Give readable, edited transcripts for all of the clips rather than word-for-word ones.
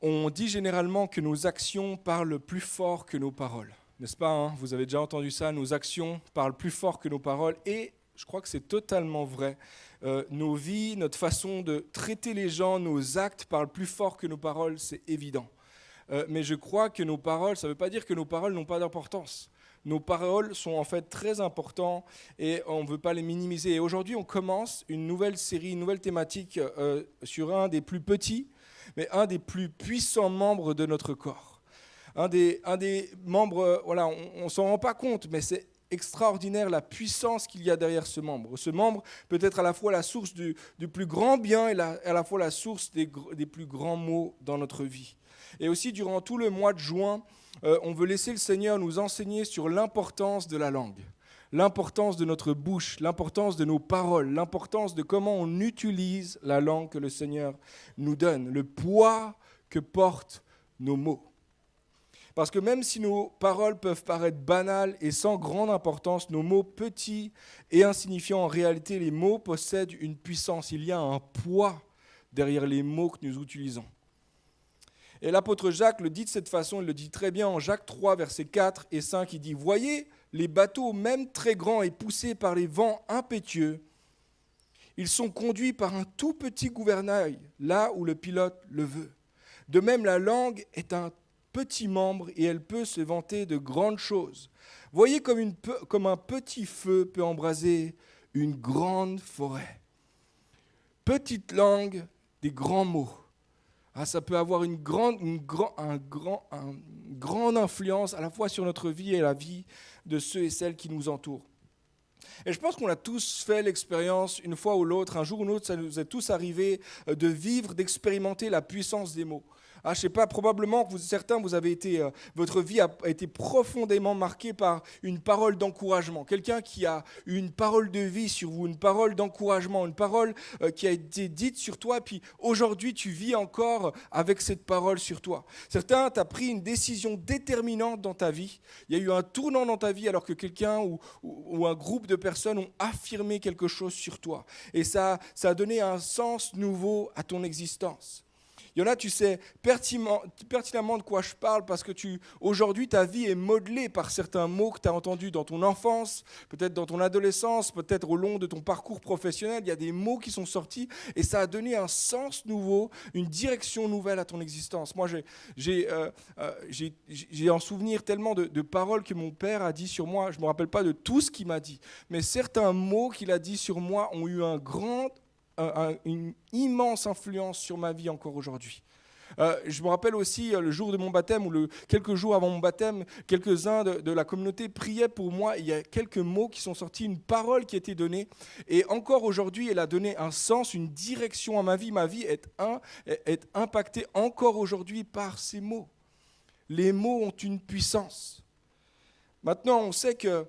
On dit généralement que nos actions parlent plus fort que nos paroles, n'est-ce pas, hein? Vous avez déjà entendu ça, nos actions parlent plus fort que nos paroles, et je crois que c'est totalement vrai. Nos vies, notre façon de traiter les gens, nos actes parlent plus fort que nos paroles, c'est évident. Mais je crois que nos paroles, ça ne veut pas dire que nos paroles n'ont pas d'importance. Nos paroles sont en fait très importantes et on ne veut pas les minimiser. Et aujourd'hui, on commence une nouvelle série, une nouvelle thématique sur un des plus petits, mais un des plus puissants membres de notre corps. Un des membres, voilà, on ne s'en rend pas compte, mais c'est extraordinaire la puissance qu'il y a derrière ce membre. Ce membre peut être à la fois la source du plus grand bien et à la fois la source des plus grands maux dans notre vie. Et aussi, durant tout le mois de juin, on veut laisser le Seigneur nous enseigner sur l'importance de la langue, l'importance de notre bouche, l'importance de nos paroles, l'importance de comment on utilise la langue que le Seigneur nous donne, le poids que portent nos mots. Parce que même si nos paroles peuvent paraître banales et sans grande importance, nos mots petits et insignifiants, en réalité, les mots possèdent une puissance. Il y a un poids derrière les mots que nous utilisons. Et l'apôtre Jacques le dit de cette façon, il le dit très bien en Jacques 3, versets 4 et 5, il dit « Voyez les bateaux, même très grands et poussés par les vents impétueux, ils sont conduits par un tout petit gouvernail, là où le pilote le veut. De même, la langue est un petit membre et elle peut se vanter de grandes choses. Voyez comme un petit feu peut embraser une grande forêt. Petite langue, des grands mots. » Ça peut avoir une grande influence à la fois sur notre vie et la vie de ceux et celles qui nous entourent. Et je pense qu'on a tous fait l'expérience, une fois ou l'autre, un jour ou l'autre, ça nous est tous arrivé de vivre, d'expérimenter la puissance des mots. Je ne sais pas, probablement que certains, votre vie a été profondément marquée par une parole d'encouragement. Quelqu'un qui a eu une parole de vie sur vous, une parole d'encouragement, une parole qui a été dite sur toi, puis aujourd'hui tu vis encore avec cette parole sur toi. Certains, tu as pris une décision déterminante dans ta vie. Il y a eu un tournant dans ta vie alors que quelqu'un ou un groupe de personnes ont affirmé quelque chose sur toi. Et ça a donné un sens nouveau à ton existence. Il y en a, tu sais pertinemment de quoi je parle parce que aujourd'hui, ta vie est modelée par certains mots que tu as entendus dans ton enfance, peut-être dans ton adolescence, peut-être au long de ton parcours professionnel. Il y a des mots qui sont sortis et ça a donné un sens nouveau, une direction nouvelle à ton existence. Moi, j'ai en souvenir tellement de paroles que mon père a dit sur moi. Je ne me rappelle pas de tout ce qu'il m'a dit, mais certains mots qu'il a dit sur moi ont eu une immense influence sur ma vie encore aujourd'hui. Je me rappelle aussi le jour de mon baptême ou quelques jours avant mon baptême, quelques-uns de la communauté priaient pour moi. Il y a quelques mots qui sont sortis, une parole qui a été donnée. Et encore aujourd'hui, elle a donné un sens, une direction à ma vie. Ma vie est impactée encore aujourd'hui par ces mots. Les mots ont une puissance. Maintenant, on sait que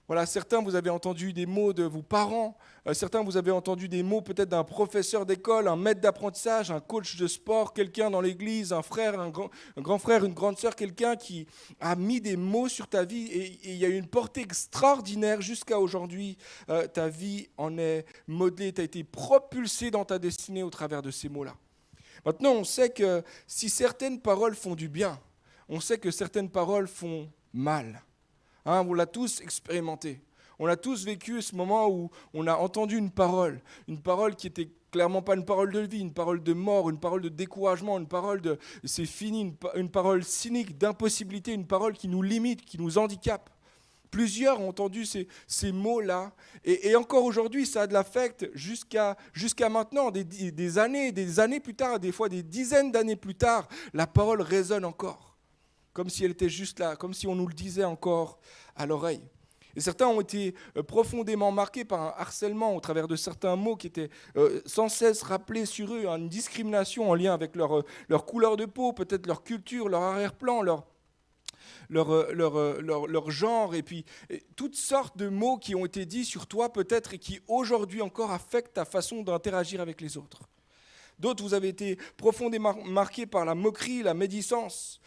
voilà, certains, vous avez entendu des mots de vos parents, certains, vous avez entendu des mots peut-être d'un professeur d'école, un maître d'apprentissage, un coach de sport, quelqu'un dans l'église, un frère, un grand frère, une grande sœur, quelqu'un qui a mis des mots sur ta vie et il y a eu une portée extraordinaire jusqu'à aujourd'hui. Ta vie en est modelée, tu as été propulsé dans ta destinée au travers de ces mots-là. Maintenant, on sait que si certaines paroles font du bien, on sait que certaines paroles font mal. On l'a tous expérimenté. On a tous vécu ce moment où on a entendu une parole qui était clairement pas une parole de vie, une parole de mort, une parole de découragement, une parole de c'est fini, une parole cynique, d'impossibilité, une parole qui nous limite, qui nous handicape. Plusieurs ont entendu ces mots-là et encore aujourd'hui, ça a de l'affect jusqu'à maintenant, des années plus tard, des fois des dizaines d'années plus tard, la parole résonne encore. Comme si elle était juste là, comme si on nous le disait encore à l'oreille. Et certains ont été profondément marqués par un harcèlement au travers de certains mots qui étaient sans cesse rappelés sur eux, une discrimination en lien avec leur couleur de peau, peut-être leur culture, leur arrière-plan, leur genre, et puis toutes sortes de mots qui ont été dits sur toi peut-être et qui aujourd'hui encore affectent ta façon d'interagir avec les autres. D'autres, vous avez été profondément marqués par la moquerie, la médisance.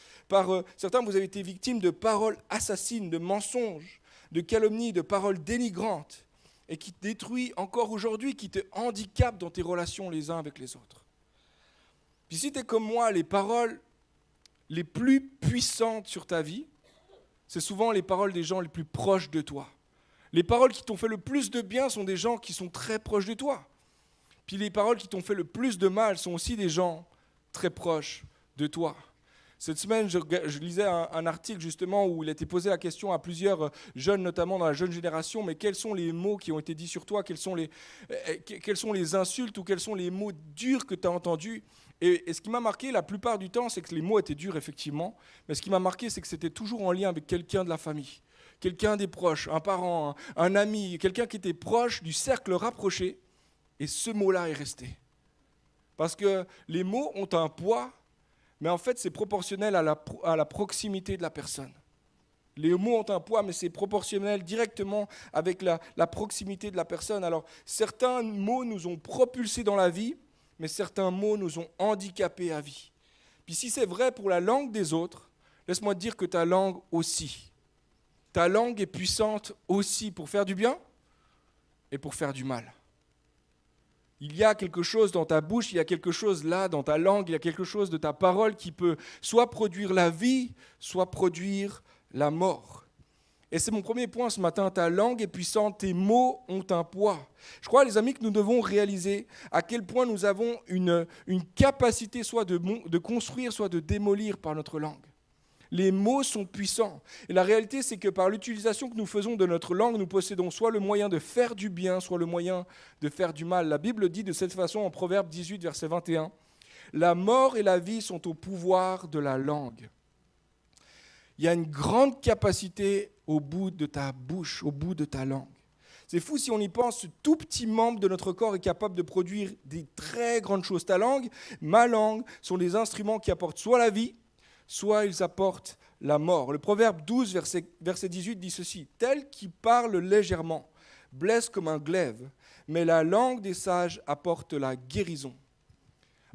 Certains, vous avez été victimes de paroles assassines, de mensonges, de calomnies, de paroles dénigrantes, et qui te détruisent encore aujourd'hui, qui te handicapent dans tes relations les uns avec les autres. Puis si tu es comme moi, les paroles les plus puissantes sur ta vie, c'est souvent les paroles des gens les plus proches de toi. Les paroles qui t'ont fait le plus de bien sont des gens qui sont très proches de toi. Puis les paroles qui t'ont fait le plus de mal sont aussi des gens très proches de toi. Cette semaine, je lisais un article justement où il a été posé la question à plusieurs jeunes, notamment dans la jeune génération, mais quels sont les mots qui ont été dits sur toi, quelles sont les insultes ou quels sont les mots durs que tu as entendus. Et ce qui m'a marqué la plupart du temps, c'est que les mots étaient durs effectivement, mais ce qui m'a marqué, c'est que c'était toujours en lien avec quelqu'un de la famille, quelqu'un des proches, un parent, un ami, quelqu'un qui était proche du cercle rapproché. Et ce mot-là est resté. Parce que les mots ont un poids, mais en fait, c'est proportionnel à la proximité de la personne. Les mots ont un poids, mais c'est proportionnel directement avec la proximité de la personne. Alors, certains mots nous ont propulsés dans la vie, mais certains mots nous ont handicapés à vie. Puis si c'est vrai pour la langue des autres, laisse-moi te dire que ta langue aussi. Ta langue est puissante aussi pour faire du bien et pour faire du mal. Il y a quelque chose dans ta bouche, il y a quelque chose là dans ta langue, il y a quelque chose de ta parole qui peut soit produire la vie, soit produire la mort. Et c'est mon premier point ce matin, ta langue est puissante, tes mots ont un poids. Je crois, les amis, que nous devons réaliser à quel point nous avons une capacité soit de construire, soit de démolir par notre langue. Les mots sont puissants. Et la réalité, c'est que par l'utilisation que nous faisons de notre langue, nous possédons soit le moyen de faire du bien, soit le moyen de faire du mal. La Bible dit de cette façon en Proverbe 18, verset 21, « La mort et la vie sont au pouvoir de la langue. » Il y a une grande capacité au bout de ta bouche, au bout de ta langue. C'est fou si on y pense, ce tout petit membre de notre corps est capable de produire des très grandes choses. Ta langue, ma langue, sont des instruments qui apportent soit la vie, soit ils apportent la mort. Le Proverbe 12, verset 18 dit ceci, « Tel qui parle légèrement blesse comme un glaive, mais la langue des sages apporte la guérison. »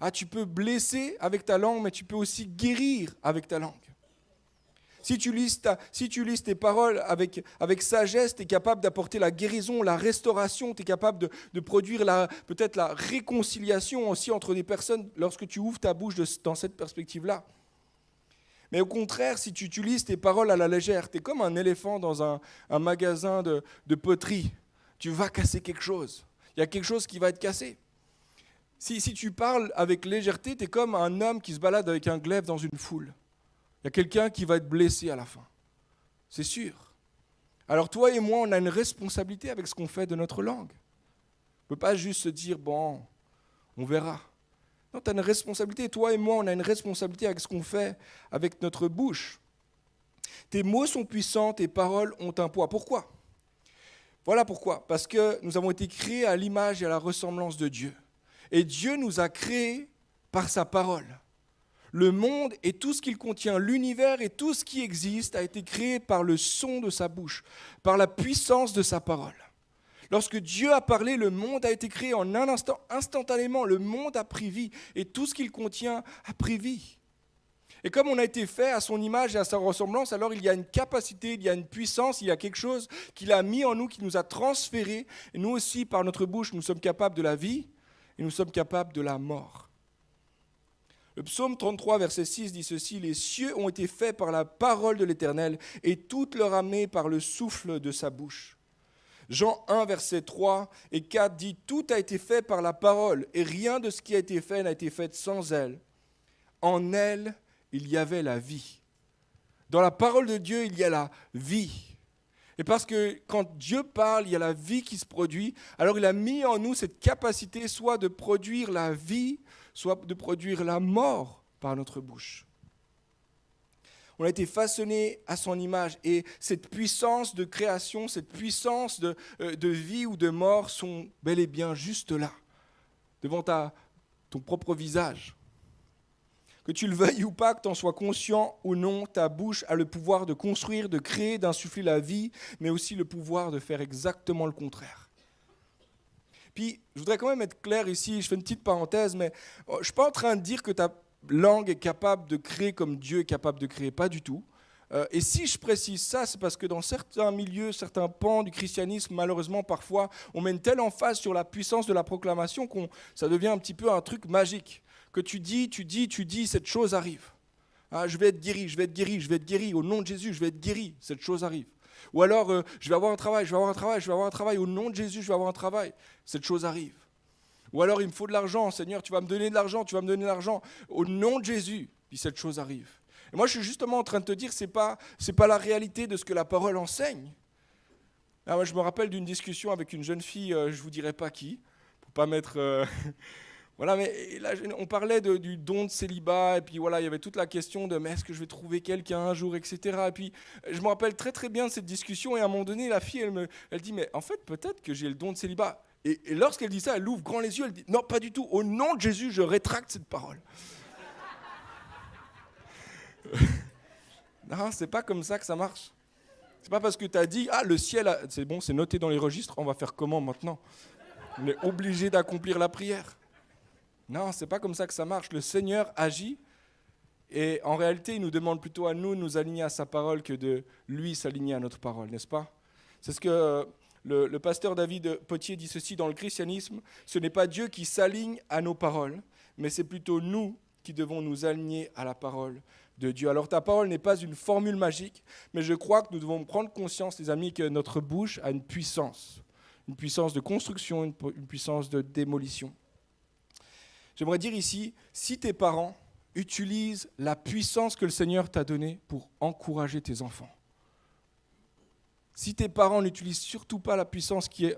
Ah, tu peux blesser avec ta langue, mais tu peux aussi guérir avec ta langue. Si tu lis tes paroles avec sagesse, tu es capable d'apporter la guérison, la restauration, tu es capable de produire peut-être la réconciliation aussi entre des personnes lorsque tu ouvres ta bouche dans cette perspective-là. Mais au contraire, si tu utilises tes paroles à la légère, tu es comme un éléphant dans un magasin de poterie. Tu vas casser quelque chose. Il y a quelque chose qui va être cassé. Si tu parles avec légèreté, tu es comme un homme qui se balade avec un glaive dans une foule. Il y a quelqu'un qui va être blessé à la fin. C'est sûr. Alors toi et moi, on a une responsabilité avec ce qu'on fait de notre langue. On ne peut pas juste se dire, bon, on verra. Non, tu as une responsabilité. Toi et moi, on a une responsabilité avec ce qu'on fait avec notre bouche. Tes mots sont puissants, tes paroles ont un poids. Pourquoi ? Voilà pourquoi. Parce que nous avons été créés à l'image et à la ressemblance de Dieu. Et Dieu nous a créés par sa parole. Le monde et tout ce qu'il contient, l'univers et tout ce qui existe a été créé par le son de sa bouche, par la puissance de sa parole. Lorsque Dieu a parlé, le monde a été créé en un instant, instantanément. Le monde a pris vie et tout ce qu'il contient a pris vie. Et comme on a été fait à son image et à sa ressemblance, alors il y a une capacité, il y a une puissance, il y a quelque chose qu'il a mis en nous, qui nous a transféré. Et nous aussi, par notre bouche, nous sommes capables de la vie et nous sommes capables de la mort. Le psaume 33, verset 6 dit ceci, « Les cieux ont été faits par la parole de l'Éternel et toute leur armée par le souffle de sa bouche. » Jean 1, verset 3 et 4 dit « Tout a été fait par la parole, et rien de ce qui a été fait n'a été fait sans elle. En elle, il y avait la vie. » Dans la parole de Dieu, il y a la vie. Et parce que quand Dieu parle, il y a la vie qui se produit, alors il a mis en nous cette capacité soit de produire la vie, soit de produire la mort par notre bouche. On a été façonné à son image et cette puissance de création, cette puissance de vie ou de mort sont bel et bien juste là, devant ton propre visage. Que tu le veuilles ou pas, que tu en sois conscient ou non, ta bouche a le pouvoir de construire, de créer, d'insuffler la vie, mais aussi le pouvoir de faire exactement le contraire. Puis, je voudrais quand même être clair ici, je fais une petite parenthèse, mais je ne suis pas en train de dire que ta langue est capable de créer comme Dieu est capable de créer, pas du tout. Et si je précise ça, c'est parce que dans certains milieux, certains pans du christianisme, malheureusement, parfois, on met une telle emphase sur la puissance de la proclamation que ça devient un petit peu un truc magique. Que tu dis, cette chose arrive. Ah, je vais être guéri, je vais être guéri, je vais être guéri. Au nom de Jésus, je vais être guéri. Cette chose arrive. Ou alors, je vais avoir un travail, je vais avoir un travail, je vais avoir un travail. Au nom de Jésus, je vais avoir un travail. Cette chose arrive. Ou alors, il me faut de l'argent. Seigneur, tu vas me donner de l'argent, tu vas me donner de l'argent. Au nom de Jésus, puis cette chose arrive. Et moi, je suis justement en train de te dire, c'est pas la réalité de ce que la parole enseigne. Ah, moi, je me rappelle d'une discussion avec une jeune fille, je ne vous dirai pas qui, pour pas mettre... Voilà, mais là, on parlait du don de célibat, et puis voilà, il y avait toute la question de mais est-ce que je vais trouver quelqu'un un jour, etc. Et puis, je me rappelle très très bien de cette discussion, et à un moment donné, la fille, elle dit, mais en fait, peut-être que j'ai le don de célibat. Et lorsqu'elle dit ça, elle ouvre grand les yeux, elle dit, non, pas du tout, au nom de Jésus, je rétracte cette parole. Non, c'est pas comme ça que ça marche. C'est pas parce que tu as dit, ah, le ciel, c'est bon, c'est noté dans les registres, on va faire comment maintenant? On est obligé d'accomplir la prière. Non, c'est pas comme ça que ça marche. Le Seigneur agit et en réalité, il nous demande plutôt à nous de nous aligner à sa parole que de lui s'aligner à notre parole, n'est-ce pas? C'est ce que le pasteur David Potier dit ceci dans le christianisme. Ce n'est pas Dieu qui s'aligne à nos paroles, mais c'est plutôt nous qui devons nous aligner à la parole de Dieu. Alors ta parole n'est pas une formule magique, mais je crois que nous devons prendre conscience, les amis, que notre bouche a une puissance de construction, une puissance de démolition. J'aimerais dire ici, si tes parents utilisent la puissance que le Seigneur t'a donnée pour encourager tes enfants, si tes parents n'utilisent surtout pas la puissance qui est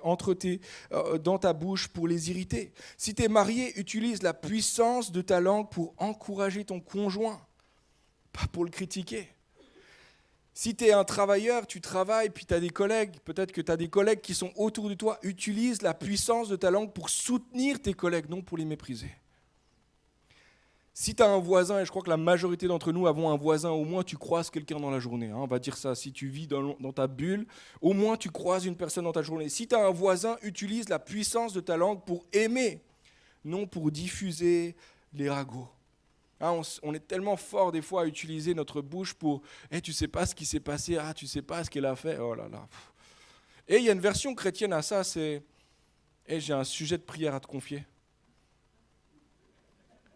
dans ta bouche pour les irriter, si tes mariés utilisent la puissance de ta langue pour encourager ton conjoint, pas pour le critiquer. Si tu es un travailleur, tu travailles, puis tu as des collègues, peut-être que tu as des collègues qui sont autour de toi, utilise la puissance de ta langue pour soutenir tes collègues, non pour les mépriser. Si tu as un voisin, et je crois que la majorité d'entre nous avons un voisin, au moins tu croises quelqu'un dans la journée. On va dire ça, si tu vis dans ta bulle, au moins tu croises une personne dans ta journée. Si tu as un voisin, utilise la puissance de ta langue pour aimer, non pour diffuser les ragots. On est tellement fort des fois à utiliser notre bouche pour « tu sais pas ce qui s'est passé, tu sais pas ce qu'elle a fait, oh là là ». Et il y a une version chrétienne à ça, c'est « j'ai un sujet de prière à te confier ».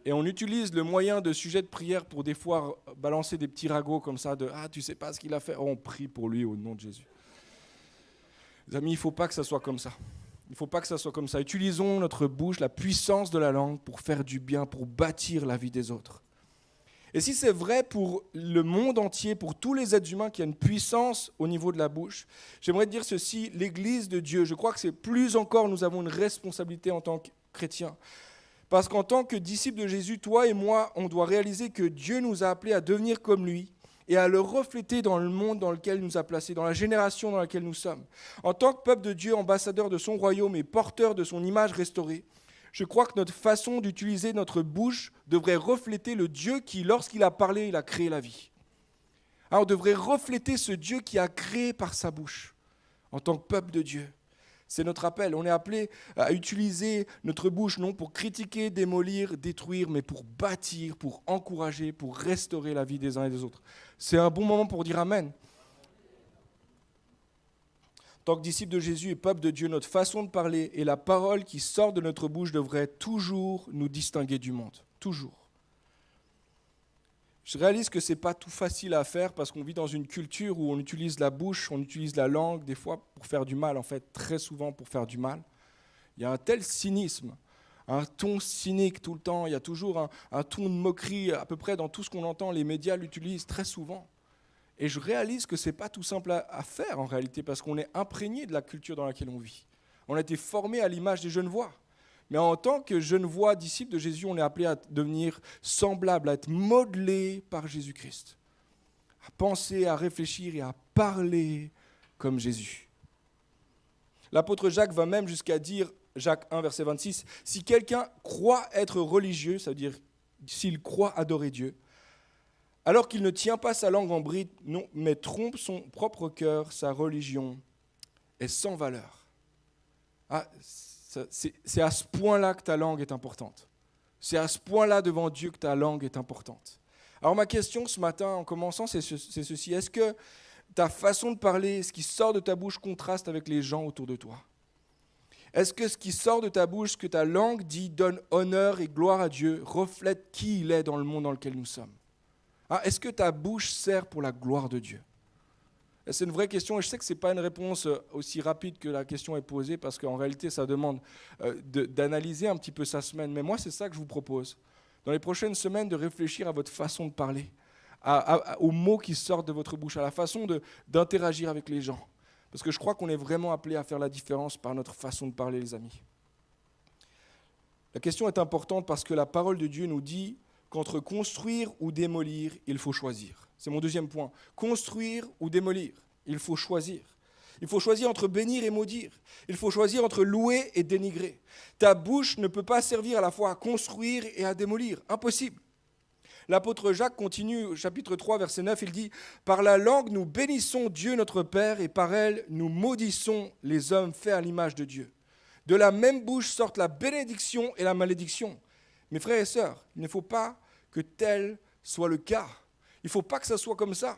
Et on utilise le moyen de sujet de prière pour des fois balancer des petits ragots comme ça de « tu sais pas ce qu'il a fait ». On prie pour lui au nom de Jésus. Les amis, il ne faut pas que ça soit comme ça. Il ne faut pas que ça soit comme ça. Utilisons notre bouche, la puissance de la langue pour faire du bien, pour bâtir la vie des autres. Et si c'est vrai pour le monde entier, pour tous les êtres humains qui a une puissance au niveau de la bouche, j'aimerais dire ceci, l'Église de Dieu, je crois que c'est plus encore, nous avons une responsabilité en tant que chrétiens. Parce qu'en tant que disciples de Jésus, toi et moi, on doit réaliser que Dieu nous a appelés à devenir comme lui et à le refléter dans le monde dans lequel il nous a placés, dans la génération dans laquelle nous sommes. En tant que peuple de Dieu, ambassadeur de son royaume et porteur de son image restaurée, je crois que notre façon d'utiliser notre bouche devrait refléter le Dieu qui, lorsqu'il a parlé, il a créé la vie. Alors, on devrait refléter ce Dieu qui a créé par sa bouche, en tant que peuple de Dieu. C'est notre appel. On est appelé à utiliser notre bouche, non pour critiquer, démolir, détruire, mais pour bâtir, pour encourager, pour restaurer la vie des uns et des autres. C'est un bon moment pour dire Amen. En tant que disciples de Jésus et peuple de Dieu, notre façon de parler et la parole qui sort de notre bouche devraient toujours nous distinguer du monde. Toujours. Je réalise que ce n'est pas tout facile à faire parce qu'on vit dans une culture où on utilise la bouche, on utilise la langue, des fois pour faire du mal, en fait, très souvent pour faire du mal. Il y a un tel cynisme, un ton cynique tout le temps, il y a toujours un ton de moquerie, à peu près dans tout ce qu'on entend, les médias l'utilisent très souvent. Et je réalise que ce n'est pas tout simple à faire en réalité parce qu'on est imprégné de la culture dans laquelle on vit. On a été formé à l'image des Genevois. Mais en tant que Genevois, disciples de Jésus, on est appelé à devenir semblable, à être modelé par Jésus-Christ. À penser, à réfléchir et à parler comme Jésus. L'apôtre Jacques va même jusqu'à dire, Jacques 1, verset 26, « Si quelqu'un croit être religieux, ça veut dire s'il croit adorer Dieu, alors qu'il ne tient pas sa langue en bride, non, mais trompe son propre cœur, sa religion est sans valeur. » C'est à ce point-là que ta langue est importante. C'est à ce point-là devant Dieu que ta langue est importante. Alors ma question ce matin, en commençant, c'est ceci. Est-ce que ta façon de parler, ce qui sort de ta bouche contraste avec les gens autour de toi? Est-ce que ce qui sort de ta bouche, ce que ta langue dit, donne honneur et gloire à Dieu, reflète qui il est dans le monde dans lequel nous sommes? Ah, est-ce que ta bouche sert pour la gloire de Dieu? Et c'est une vraie question et je sais que ce n'est pas une réponse aussi rapide que la question est posée parce qu'en réalité, ça demande d'analyser un petit peu sa semaine. Mais moi, c'est ça que je vous propose. Dans les prochaines semaines, de réfléchir à votre façon de parler, aux mots qui sortent de votre bouche, à la façon d'interagir avec les gens. Parce que je crois qu'on est vraiment appelé à faire la différence par notre façon de parler, les amis. La question est importante parce que la parole de Dieu nous dit qu'entre construire ou démolir, il faut choisir. C'est mon deuxième point. Construire ou démolir, il faut choisir. Il faut choisir entre bénir et maudire. Il faut choisir entre louer et dénigrer. Ta bouche ne peut pas servir à la fois à construire et à démolir. Impossible. L'apôtre Jacques continue au chapitre 3, verset 9, il dit « Par la langue, nous bénissons Dieu notre Père et par elle, nous maudissons les hommes faits à l'image de Dieu. De la même bouche sortent la bénédiction et la malédiction. » Mes frères et sœurs, il ne faut pas que tel soit le cas. Il ne faut pas que ça soit comme ça.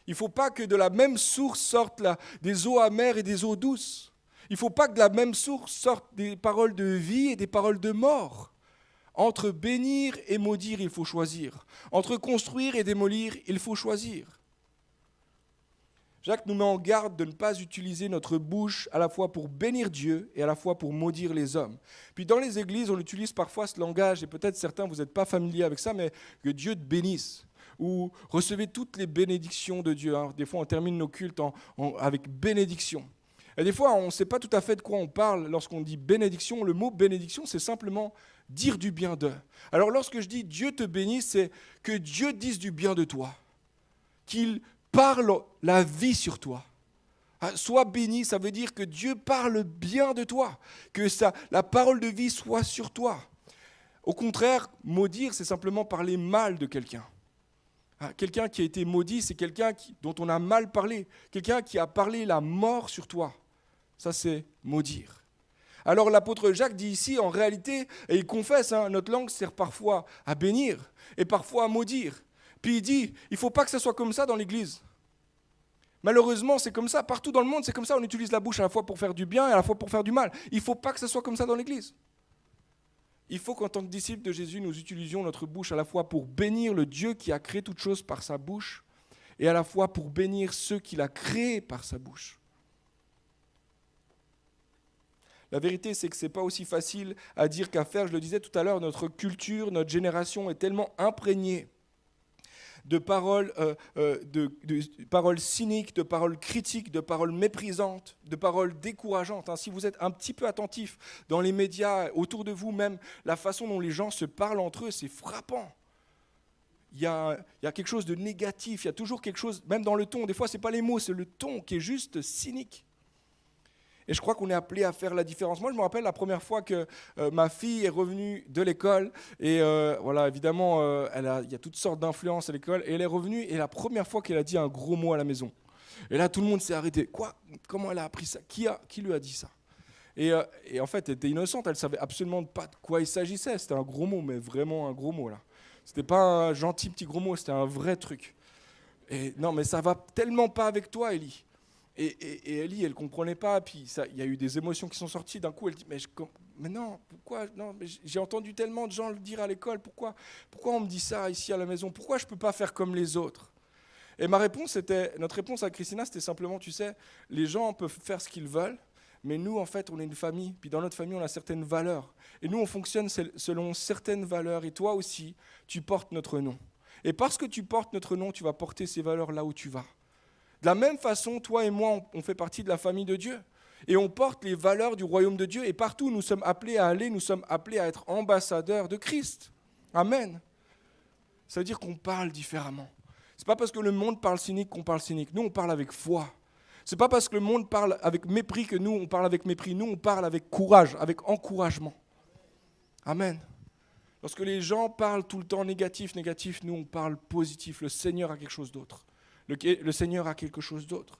Il ne faut pas que de la même source sortent des eaux amères et des eaux douces. Il ne faut pas que de la même source sortent des paroles de vie et des paroles de mort. Entre bénir et maudire, il faut choisir. Entre construire et démolir, il faut choisir. Jacques nous met en garde de ne pas utiliser notre bouche à la fois pour bénir Dieu et à la fois pour maudire les hommes. Puis dans les églises, on utilise parfois ce langage, et peut-être certains, vous n'êtes pas familiers avec ça, mais que Dieu te bénisse. Ou recevez toutes les bénédictions de Dieu. Des fois, on termine nos cultes avec bénédiction. Et des fois, on ne sait pas tout à fait de quoi on parle lorsqu'on dit bénédiction. Le mot bénédiction, c'est simplement dire du bien d'eux. Alors lorsque je dis Dieu te bénisse, c'est que Dieu dise du bien de toi. Qu'il parle la vie sur toi. Sois béni, ça veut dire que Dieu parle bien de toi, que la parole de vie soit sur toi. Au contraire, maudire, c'est simplement parler mal de quelqu'un. Quelqu'un qui a été maudit, c'est quelqu'un dont on a mal parlé, quelqu'un qui a parlé la mort sur toi. Ça, c'est maudire. Alors l'apôtre Jacques dit ici, en réalité, et il confesse, notre langue sert parfois à bénir et parfois à maudire. Puis il dit, il ne faut pas que ça soit comme ça dans l'Église. Malheureusement, c'est comme ça. Partout dans le monde, c'est comme ça. On utilise la bouche à la fois pour faire du bien et à la fois pour faire du mal. Il ne faut pas que ça soit comme ça dans l'Église. Il faut qu'en tant que disciples de Jésus, nous utilisions notre bouche à la fois pour bénir le Dieu qui a créé toutes choses par sa bouche et à la fois pour bénir ceux qu'il a créés par sa bouche. La vérité, c'est que ce n'est pas aussi facile à dire qu'à faire. Je le disais tout à l'heure, notre culture, notre génération est tellement imprégnée de paroles, de paroles cyniques, de paroles critiques, de paroles méprisantes, de paroles décourageantes. Si vous êtes un petit peu attentif dans les médias, autour de vous même, la façon dont les gens se parlent entre eux, c'est frappant. Il y a quelque chose de négatif, il y a toujours quelque chose, même dans le ton, des fois ce n'est pas les mots, c'est le ton qui est juste cynique. Et je crois qu'on est appelé à faire la différence. Moi, je me rappelle la première fois que ma fille est revenue de l'école. Et voilà, évidemment, il y a toutes sortes d'influences à l'école. Et elle est revenue, et la première fois qu'elle a dit un gros mot à la maison. Et là, tout le monde s'est arrêté. Quoi? Comment elle a appris ça? Qui lui a dit ça? Et en fait, elle était innocente. Elle ne savait absolument pas de quoi il s'agissait. C'était un gros mot, mais vraiment un gros mot, là. Ce n'était pas un gentil petit gros mot, c'était un vrai truc. Et non, mais ça ne va tellement pas avec toi, Ellie. Et Ellie, elle ne comprenait pas, puis il y a eu des émotions qui sont sorties. D'un coup, elle dit, mais non, pourquoi non, mais j'ai entendu tellement de gens le dire à l'école, pourquoi on me dit ça ici à la maison? Pourquoi je ne peux pas faire comme les autres? Et notre réponse à Christina, c'était simplement, tu sais, les gens peuvent faire ce qu'ils veulent, mais nous, en fait, on est une famille, puis dans notre famille, on a certaines valeurs. Et nous, on fonctionne selon certaines valeurs, et toi aussi, tu portes notre nom. Et parce que tu portes notre nom, tu vas porter ces valeurs là où tu vas. De la même façon, toi et moi, on fait partie de la famille de Dieu. Et on porte les valeurs du royaume de Dieu. Et partout où nous sommes appelés à aller, nous sommes appelés à être ambassadeurs de Christ. Amen. Ça veut dire qu'on parle différemment. Ce n'est pas parce que le monde parle cynique qu'on parle cynique. Nous, on parle avec foi. Ce n'est pas parce que le monde parle avec mépris que nous, on parle avec mépris. Nous, on parle avec courage, avec encouragement. Amen. Lorsque les gens parlent tout le temps négatif, nous, on parle positif. Le Seigneur a quelque chose d'autre. Le Seigneur a quelque chose d'autre.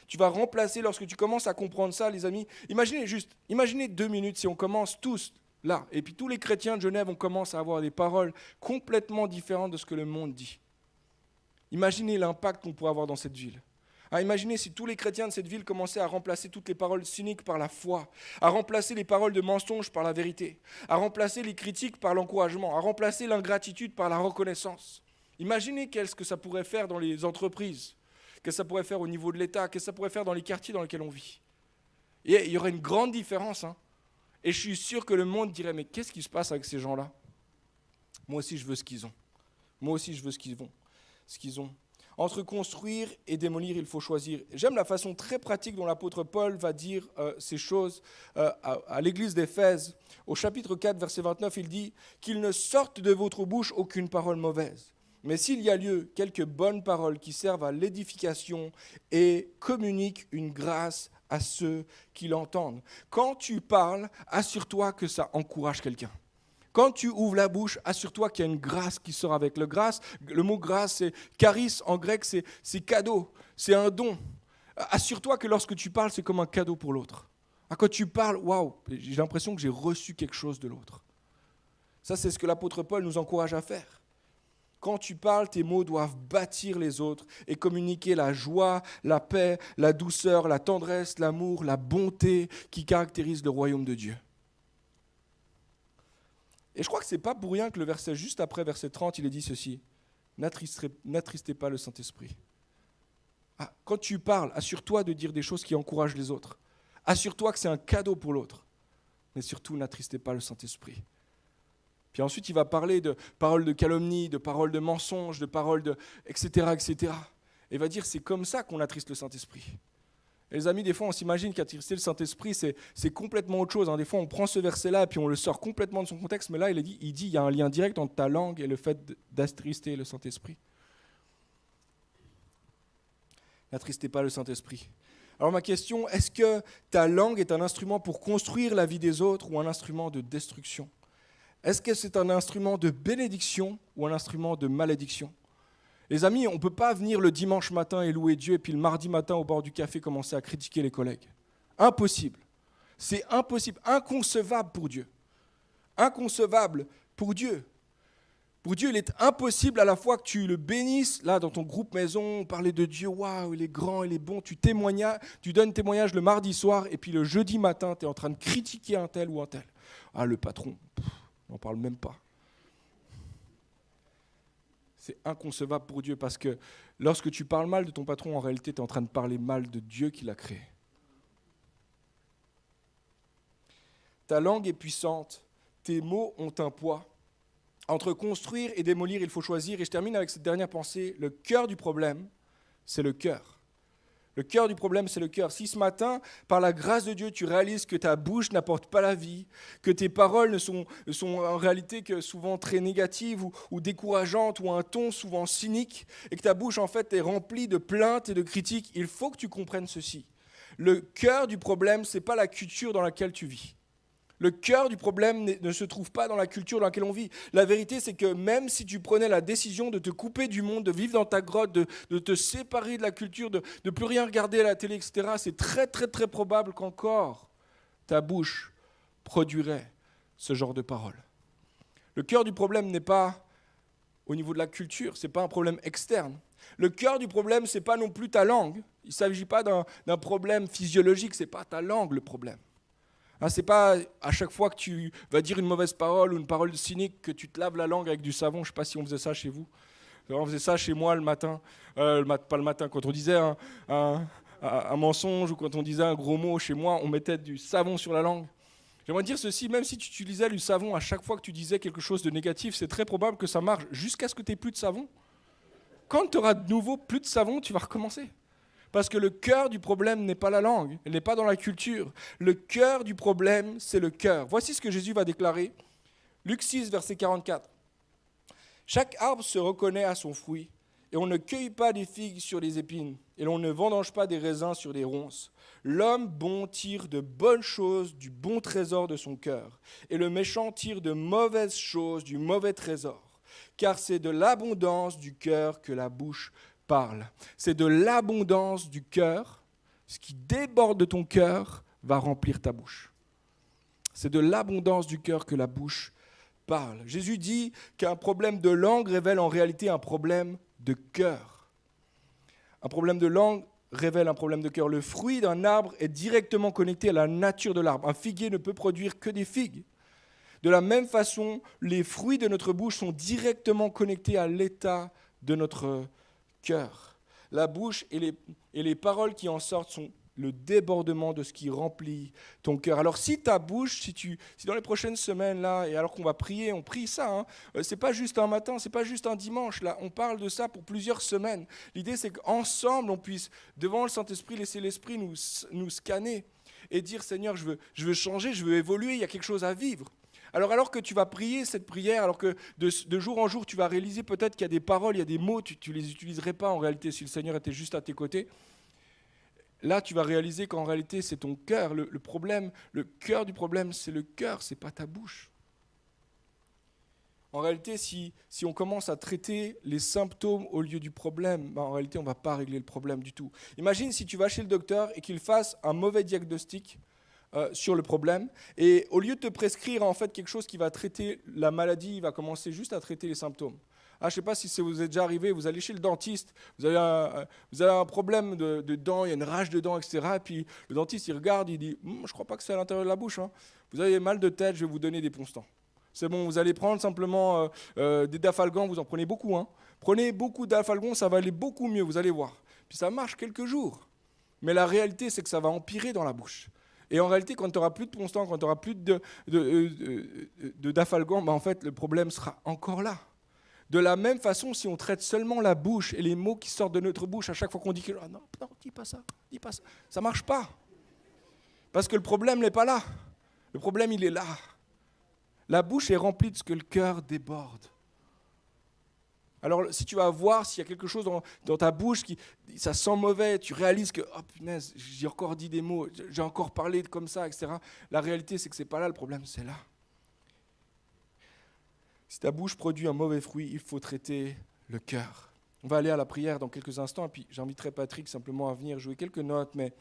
Tu vas remplacer, lorsque tu commences à comprendre ça, les amis, imaginez 2 minutes si on commence tous là, et puis tous les chrétiens de Genève, on commence à avoir des paroles complètement différentes de ce que le monde dit. Imaginez l'impact qu'on pourrait avoir dans cette ville. Imaginez si tous les chrétiens de cette ville commençaient à remplacer toutes les paroles cyniques par la foi, à remplacer les paroles de mensonges par la vérité, à remplacer les critiques par l'encouragement, à remplacer l'ingratitude par la reconnaissance. Imaginez qu'est-ce que ça pourrait faire dans les entreprises, qu'est-ce que ça pourrait faire au niveau de l'État, qu'est-ce que ça pourrait faire dans les quartiers dans lesquels on vit. Et il y aurait une grande différence. Hein. Et je suis sûr que le monde dirait, mais qu'est-ce qui se passe avec ces gens-là? Moi aussi, je veux ce qu'ils ont. Moi aussi, je veux ce qu'ils ont. Entre construire et démolir, il faut choisir. J'aime la façon très pratique dont l'apôtre Paul va dire ces choses à l'église d'Éphèse. Au chapitre 4, verset 29, il dit « Qu'il ne sorte de votre bouche aucune parole mauvaise, mais s'il y a lieu, quelques bonnes paroles qui servent à l'édification et communiquent une grâce à ceux qui l'entendent. » Quand tu parles, assure-toi que ça encourage quelqu'un. Quand tu ouvres la bouche, assure-toi qu'il y a une grâce qui sort avec. Le mot grâce, c'est charis en grec, c'est cadeau, c'est un don. Assure-toi que lorsque tu parles, c'est comme un cadeau pour l'autre. Quand tu parles, waouh, j'ai l'impression que j'ai reçu quelque chose de l'autre. Ça, c'est ce que l'apôtre Paul nous encourage à faire. Quand tu parles, tes mots doivent bâtir les autres et communiquer la joie, la paix, la douceur, la tendresse, l'amour, la bonté qui caractérisent le royaume de Dieu. Et je crois que ce n'est pas pour rien que le verset juste après, verset 30, il est dit ceci. N'attristez pas le Saint-Esprit. Quand tu parles, assure-toi de dire des choses qui encouragent les autres. Assure-toi que c'est un cadeau pour l'autre. Mais surtout, n'attristez pas le Saint-Esprit. Puis ensuite, il va parler de paroles de calomnie, de paroles de mensonges, de paroles de... etc., etc. Et il va dire, c'est comme ça qu'on attriste le Saint-Esprit. Et les amis, des fois, on s'imagine qu'attrister le Saint-Esprit, c'est complètement autre chose. Des fois, on prend ce verset-là et puis on le sort complètement de son contexte. Mais là, il dit, il y a un lien direct entre ta langue et le fait d'attrister le Saint-Esprit. N'attristez pas le Saint-Esprit. Alors ma question, est-ce que ta langue est un instrument pour construire la vie des autres ou un instrument de destruction? Est-ce que c'est un instrument de bénédiction ou un instrument de malédiction? Les amis, on ne peut pas venir le dimanche matin et louer Dieu et puis le mardi matin au bord du café commencer à critiquer les collègues. Impossible. C'est impossible, inconcevable pour Dieu. Inconcevable pour Dieu. Pour Dieu, il est impossible à la fois que tu le bénisses, là dans ton groupe maison, on parlait de Dieu, waouh, il est grand, il est bon, tu donnes témoignage le mardi soir et puis le jeudi matin, tu es en train de critiquer un tel ou un tel. Le patron, on n'en parle même pas. C'est inconcevable pour Dieu parce que lorsque tu parles mal de ton patron, en réalité, tu es en train de parler mal de Dieu qui l'a créé. Ta langue est puissante, tes mots ont un poids. Entre construire et démolir, il faut choisir. Et je termine avec cette dernière pensée. Le cœur du problème, c'est le cœur. Le cœur du problème, c'est le cœur. Si ce matin, par la grâce de Dieu, tu réalises que ta bouche n'apporte pas la vie, que tes paroles ne sont en réalité que souvent très négatives ou décourageantes ou un ton souvent cynique, et que ta bouche en fait est remplie de plaintes et de critiques, il faut que tu comprennes ceci. Le cœur du problème, ce n'est pas la culture dans laquelle tu vis. Le cœur du problème ne se trouve pas dans la culture dans laquelle on vit. La vérité, c'est que même si tu prenais la décision de te couper du monde, de vivre dans ta grotte, de te séparer de la culture, de ne plus rien regarder à la télé, etc., c'est très, très, très probable qu'encore ta bouche produirait ce genre de paroles. Le cœur du problème n'est pas au niveau de la culture, ce n'est pas un problème externe. Le cœur du problème, ce n'est pas non plus ta langue. Il ne s'agit pas d'un problème physiologique, ce n'est pas ta langue le problème. C'est pas à chaque fois que tu vas dire une mauvaise parole ou une parole cynique que tu te laves la langue avec du savon. Je ne sais pas si on faisait ça chez vous. On faisait ça chez moi le matin. Pas le matin, quand on disait un mensonge ou quand on disait un gros mot chez moi, on mettait du savon sur la langue. J'aimerais dire ceci, même si tu utilisais du savon à chaque fois que tu disais quelque chose de négatif, c'est très probable que ça marche jusqu'à ce que tu n'aies plus de savon. Quand tu auras de nouveau plus de savon, tu vas recommencer. Parce que le cœur du problème n'est pas la langue, elle n'est pas dans la culture. Le cœur du problème, c'est le cœur. Voici ce que Jésus va déclarer. Luc 6, verset 44. « Chaque arbre se reconnaît à son fruit, et on ne cueille pas des figues sur des épines, et l'on ne vendange pas des raisins sur des ronces. L'homme bon tire de bonnes choses du bon trésor de son cœur, et le méchant tire de mauvaises choses du mauvais trésor. Car c'est de l'abondance du cœur que la bouche parle. » C'est de l'abondance du cœur, ce qui déborde de ton cœur va remplir ta bouche. C'est de l'abondance du cœur que la bouche parle. Jésus dit qu'un problème de langue révèle en réalité un problème de cœur. Un problème de langue révèle un problème de cœur. Le fruit d'un arbre est directement connecté à la nature de l'arbre. Un figuier ne peut produire que des figues. De la même façon, les fruits de notre bouche sont directement connectés à l'état de notre cœur. La bouche et les paroles qui en sortent sont le débordement de ce qui remplit ton cœur. Alors si ta bouche, si dans les prochaines semaines, là, et alors qu'on va prier, on prie ça, c'est pas juste un matin, c'est pas juste un dimanche, là, on parle de ça pour plusieurs semaines. L'idée c'est qu'ensemble, on puisse, devant le Saint-Esprit, laisser l'Esprit nous scanner et dire, Seigneur, je veux changer, je veux évoluer, il y a quelque chose à vivre. Alors que tu vas prier cette prière, alors que de jour en jour, tu vas réaliser peut-être qu'il y a des paroles, il y a des mots, tu ne les utiliserais pas en réalité si le Seigneur était juste à tes côtés. Là, tu vas réaliser qu'en réalité, c'est ton cœur. Le problème, le cœur du problème, c'est le cœur, c'est pas ta bouche. En réalité, si on commence à traiter les symptômes au lieu du problème, en réalité, on ne va pas régler le problème du tout. Imagine si tu vas chez le docteur et qu'il fasse un mauvais diagnostic sur le problème, et au lieu de te prescrire en fait quelque chose qui va traiter la maladie, il va commencer juste à traiter les symptômes. Je ne sais pas si ça vous est déjà arrivé, vous allez chez le dentiste, vous avez un problème de dents, il y a une rage de dents, etc. Et puis le dentiste, il regarde, il dit « Je ne crois pas que c'est à l'intérieur de la bouche. Vous avez mal de tête, je vais vous donner des Ponstans. C'est bon, vous allez prendre simplement des Dafalgan, vous en prenez beaucoup. Prenez beaucoup de Dafalgan, ça va aller beaucoup mieux, vous allez voir. Puis ça marche quelques jours. Mais la réalité, c'est que ça va empirer dans la bouche. Et en réalité, quand tu n'auras plus de Ponstans, quand tu n'auras plus de Dafalgan, en fait, le problème sera encore là. De la même façon, si on traite seulement la bouche et les mots qui sortent de notre bouche à chaque fois qu'on dit que non, dis pas ça, ça ne marche pas. Parce que le problème n'est pas là. Le problème, il est là. La bouche est remplie de ce que le cœur déborde. Alors, si tu vas voir s'il y a quelque chose dans ta bouche ça sent mauvais, tu réalises que, oh punaise, j'ai encore dit des mots, j'ai encore parlé comme ça, etc. La réalité, c'est que ce n'est pas là le problème, c'est là. Si ta bouche produit un mauvais fruit, il faut traiter le cœur. On va aller à la prière dans quelques instants, et puis j'inviterai Patrick simplement à venir jouer quelques notes, mais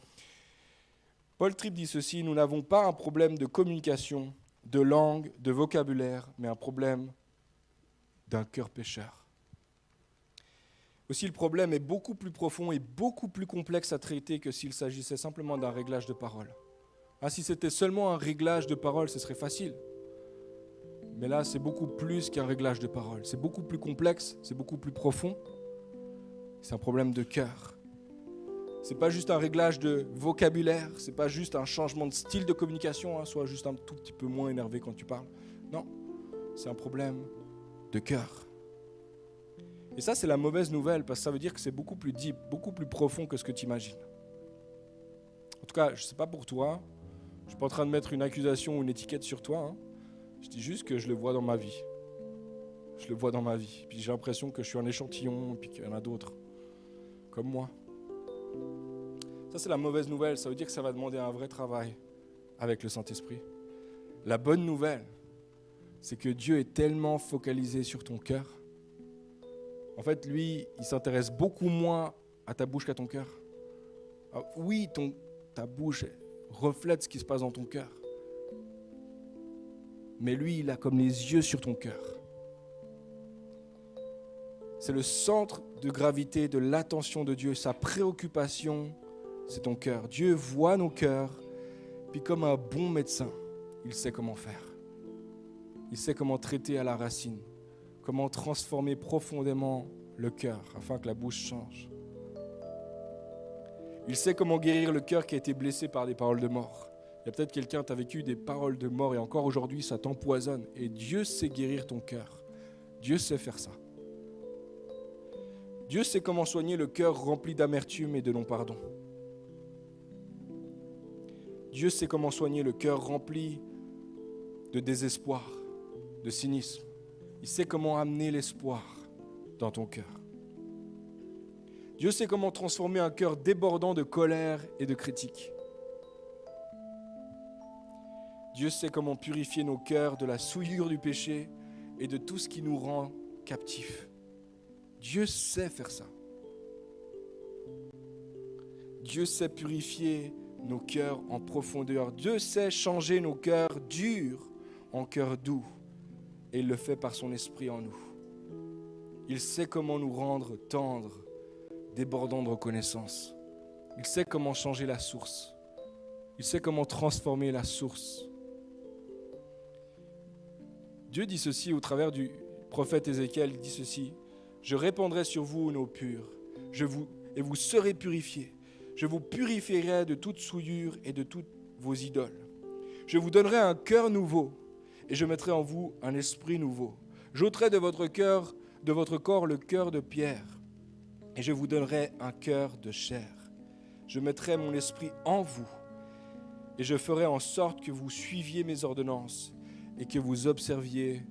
Paul Tripp dit ceci, nous n'avons pas un problème de communication, de langue, de vocabulaire, mais un problème d'un cœur pécheur. Aussi, le problème est beaucoup plus profond et beaucoup plus complexe à traiter que s'il s'agissait simplement d'un réglage de parole. Si c'était seulement un réglage de parole, ce serait facile. Mais là, c'est beaucoup plus qu'un réglage de parole. C'est beaucoup plus complexe, c'est beaucoup plus profond. C'est un problème de cœur. C'est pas juste un réglage de vocabulaire, c'est pas juste un changement de style de communication, sois juste un tout petit peu moins énervé quand tu parles. Non, c'est un problème de cœur. Et ça, c'est la mauvaise nouvelle, parce que ça veut dire que c'est beaucoup plus deep, beaucoup plus profond que ce que tu imagines. En tout cas, je ne sais pas pour toi, je ne suis pas en train de mettre une accusation ou une étiquette sur toi, Je dis juste que je le vois dans ma vie. Je le vois dans ma vie. Puis j'ai l'impression que je suis un échantillon, puis qu'il y en a d'autres, comme moi. Ça, c'est la mauvaise nouvelle. Ça veut dire que ça va demander un vrai travail avec le Saint-Esprit. La bonne nouvelle, c'est que Dieu est tellement focalisé sur ton cœur. En fait, lui, il s'intéresse beaucoup moins à ta bouche qu'à ton cœur. Alors, oui, ta bouche reflète ce qui se passe dans ton cœur. Mais lui, il a comme les yeux sur ton cœur. C'est le centre de gravité de l'attention de Dieu. Sa préoccupation, c'est ton cœur. Dieu voit nos cœurs, puis comme un bon médecin, il sait comment faire. Il sait comment traiter à la racine, comment transformer profondément le cœur afin que la bouche change. Il sait comment guérir le cœur qui a été blessé par des paroles de mort. Il y a peut-être quelqu'un qui a vécu des paroles de mort et encore aujourd'hui ça t'empoisonne. Et Dieu sait guérir ton cœur. Dieu sait faire ça. Dieu sait comment soigner le cœur rempli d'amertume et de non-pardon. Dieu sait comment soigner le cœur rempli de désespoir, de cynisme. Il sait comment amener l'espoir dans ton cœur. Dieu sait comment transformer un cœur débordant de colère et de critique. Dieu sait comment purifier nos cœurs de la souillure du péché et de tout ce qui nous rend captifs. Dieu sait faire ça. Dieu sait purifier nos cœurs en profondeur. Dieu sait changer nos cœurs durs en cœurs doux. Et il le fait par son esprit en nous. Il sait comment nous rendre tendres, débordants de reconnaissance. Il sait comment changer la source. Il sait comment transformer la source. Dieu dit ceci au travers du prophète Ézéchiel, il dit ceci, « Je répandrai sur vous une eau pure, et vous serez purifiés. Je vous purifierai de toute souillure et de toutes vos idoles. Je vous donnerai un cœur nouveau, et je mettrai en vous un esprit nouveau. J'ôterai de votre corps le cœur de pierre, et je vous donnerai un cœur de chair. Je mettrai mon esprit en vous, et je ferai en sorte que vous suiviez mes ordonnances, et que vous observiez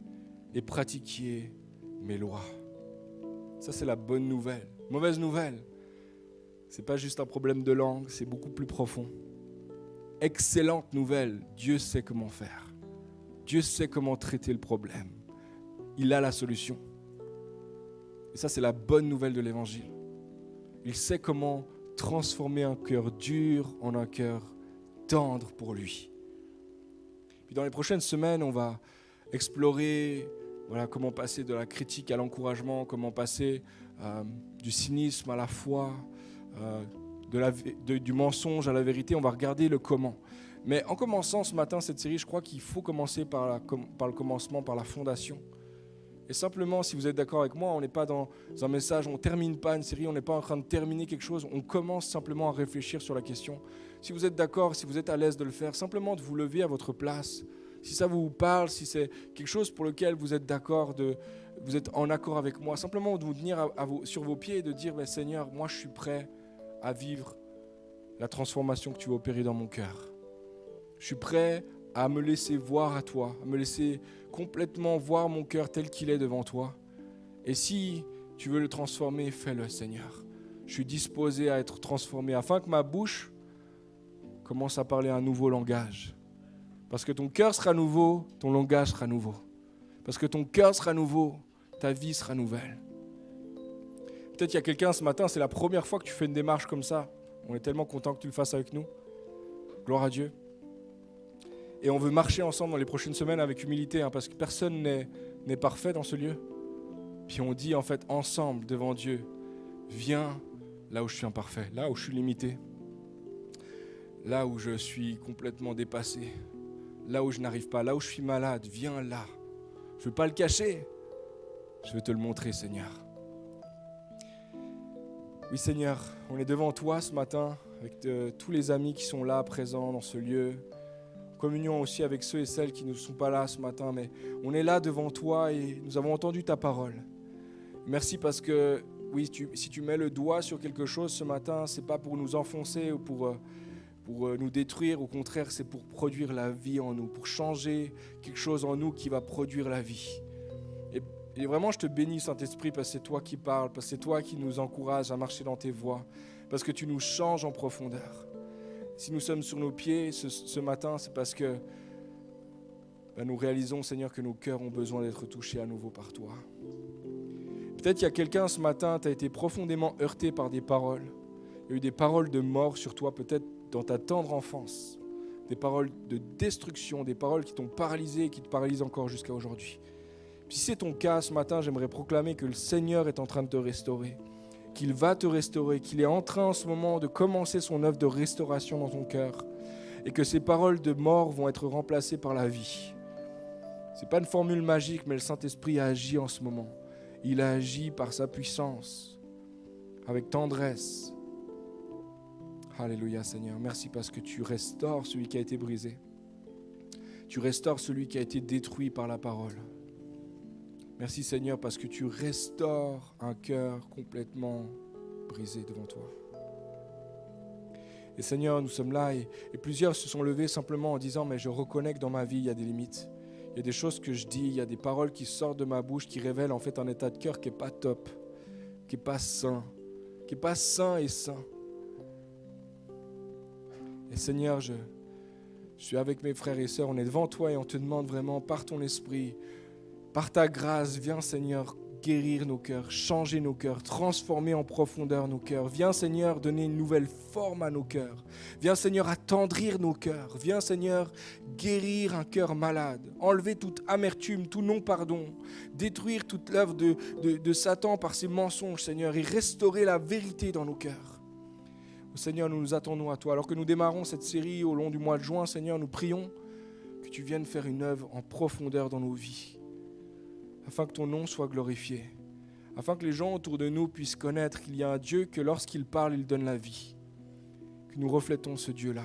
et pratiquiez mes lois. Ça, c'est la bonne nouvelle. Mauvaise nouvelle, ce n'est pas juste un problème de langue, c'est beaucoup plus profond. Excellente nouvelle, Dieu sait comment faire. Dieu sait comment traiter le problème. Il a la solution. Et ça, c'est la bonne nouvelle de l'Évangile. Il sait comment transformer un cœur dur en un cœur tendre pour lui. Puis dans les prochaines semaines, on va explorer comment passer de la critique à l'encouragement, comment passer du cynisme à la foi, du mensonge à la vérité. On va regarder le comment. Mais en commençant ce matin cette série, je crois qu'il faut commencer par le commencement, par la fondation. Et simplement, si vous êtes d'accord avec moi, on n'est pas dans un message, on ne termine pas une série, on n'est pas en train de terminer quelque chose, on commence simplement à réfléchir sur la question. Si vous êtes d'accord, si vous êtes à l'aise de le faire, simplement de vous lever à votre place. Si ça vous parle, si c'est quelque chose pour lequel vous êtes d'accord, vous êtes en accord avec moi, simplement de vous tenir sur vos pieds et de dire « Seigneur, moi je suis prêt à vivre la transformation que tu vas opérer dans mon cœur. Je suis prêt à me laisser voir à toi, à me laisser complètement voir mon cœur tel qu'il est devant toi. Et si tu veux le transformer, fais-le, Seigneur. Je suis disposé à être transformé afin que ma bouche commence à parler un nouveau langage. Parce que ton cœur sera nouveau, ton langage sera nouveau. Parce que ton cœur sera nouveau, ta vie sera nouvelle. Peut-être qu'il y a quelqu'un ce matin, c'est la première fois que tu fais une démarche comme ça. On est tellement content que tu le fasses avec nous. Gloire à Dieu. Et on veut marcher ensemble dans les prochaines semaines avec humilité, parce que personne n'est parfait dans ce lieu. Puis on dit en fait ensemble devant Dieu, viens là où je suis imparfait, là où je suis limité, là où je suis complètement dépassé, là où je n'arrive pas, là où je suis malade, viens là. Je ne veux pas le cacher, je veux te le montrer, Seigneur. Oui, Seigneur, on est devant toi ce matin avec tous les amis qui sont là, présents dans ce lieu. Communion aussi avec ceux et celles qui ne sont pas là ce matin, mais on est là devant toi et nous avons entendu ta parole. Merci parce que, oui, si tu mets le doigt sur quelque chose ce matin, ce n'est pas pour nous enfoncer ou pour nous détruire. Au contraire, c'est pour produire la vie en nous, pour changer quelque chose en nous qui va produire la vie. Et vraiment, je te bénis, Saint-Esprit, parce que c'est toi qui parles, parce que c'est toi qui nous encourages à marcher dans tes voies, parce que tu nous changes en profondeur. Si nous sommes sur nos pieds ce matin, c'est parce que nous réalisons, Seigneur, que nos cœurs ont besoin d'être touchés à nouveau par toi. Peut-être qu'il y a quelqu'un ce matin, tu as été profondément heurté par des paroles. Il y a eu des paroles de mort sur toi, peut-être dans ta tendre enfance. Des paroles de destruction, des paroles qui t'ont paralysé et qui te paralysent encore jusqu'à aujourd'hui. Si c'est ton cas ce matin, j'aimerais proclamer que le Seigneur est en train de te restaurer, qu'il va te restaurer, qu'il est en train en ce moment de commencer son œuvre de restauration dans ton cœur et que ces paroles de mort vont être remplacées par la vie. Ce n'est pas une formule magique, mais le Saint-Esprit a agi en ce moment. Il a agi par sa puissance, avec tendresse. Alléluia, Seigneur. Merci parce que tu restaures celui qui a été brisé. Tu restaures celui qui a été détruit par la parole. Merci Seigneur parce que tu restaures un cœur complètement brisé devant toi. Et Seigneur, nous sommes là et plusieurs se sont levés simplement en disant « Mais je reconnais que dans ma vie, il y a des limites. Il y a des choses que je dis, il y a des paroles qui sortent de ma bouche qui révèlent en fait un état de cœur qui n'est pas top, qui n'est pas sain, qui n'est pas sain et sain. Et Seigneur, je suis avec mes frères et sœurs, on est devant toi et on te demande vraiment par ton esprit, par ta grâce, viens Seigneur guérir nos cœurs, changer nos cœurs, transformer en profondeur nos cœurs. Viens Seigneur donner une nouvelle forme à nos cœurs. Viens Seigneur attendrir nos cœurs. Viens Seigneur guérir un cœur malade. Enlever toute amertume, tout non-pardon. Détruire toute l'œuvre de Satan par ses mensonges Seigneur et restaurer la vérité dans nos cœurs. Seigneur, nous nous attendons à toi. Alors que nous démarrons cette série au long du mois de juin, Seigneur, nous prions que tu viennes faire une œuvre en profondeur dans nos vies. Afin que ton nom soit glorifié, afin que les gens autour de nous puissent connaître qu'il y a un Dieu que lorsqu'il parle, il donne la vie, que nous reflétons ce Dieu-là.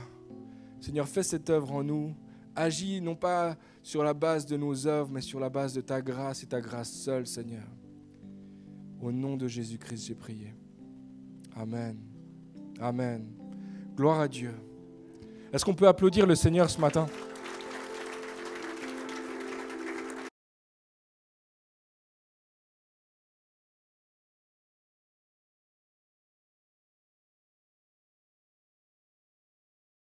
Seigneur, fais cette œuvre en nous, agis non pas sur la base de nos œuvres, mais sur la base de ta grâce et ta grâce seule, Seigneur. Au nom de Jésus-Christ, j'ai prié. Amen. Amen. Gloire à Dieu. Est-ce qu'on peut applaudir le Seigneur ce matin ?